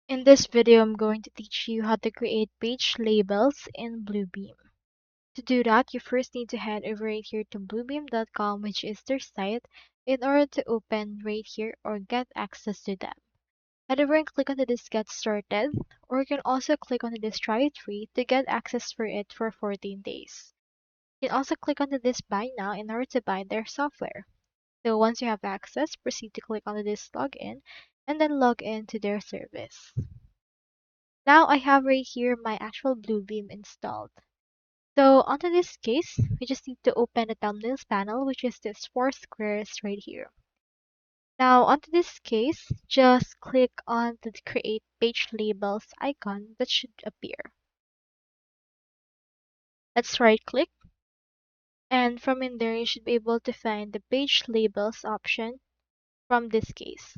In this video, I'm going to teach you how to create page labels in Bluebeam. To do that, you first need to head over right here to bluebeam.com, which is their site, in order to open right here or get access to them. Head over and click on this Get Started, or you can also click on this Try It Free to get access for it for 14 days. You can also click on this Buy Now in order to buy their software. So once you have access, proceed to click on this Login and then log in to their service. Now I have right here my actual Bluebeam installed. So onto this case, we just need to open the thumbnails panel, which is this four squares right here. Now onto this case, just click on the create page labels icon that should appear. Let's right click, and from in there you should be able to find the page labels option from this case.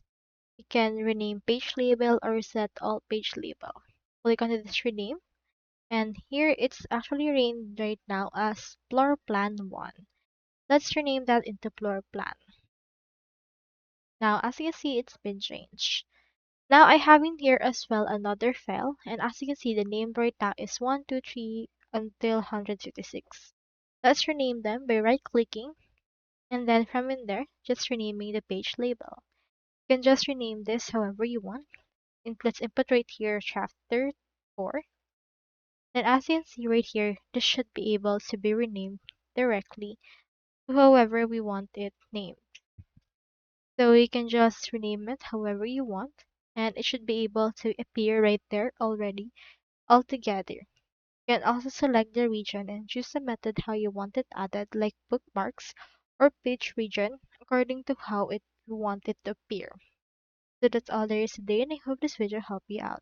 You can rename page label or set all page label. Click on this rename. And here it's actually named right now as floor plan 1. Let's rename that into floor plan. Now as you can see, it's been changed. Now I have in here as well another file, and as you can see, the name right now is 123 until 156. Let's rename them by right clicking, and then from in there just renaming the page label. You can just rename this however you want. And let's input right here chapter 4. And as you can see right here, this should be able to be renamed directly to however we want it named. So you can just rename it however you want, and it should be able to appear right there already altogether. You can also select the region and choose the method how you want it added, like bookmarks or page region, according to how you want it to appear. So that's all there is today, and I hope this video helped you out.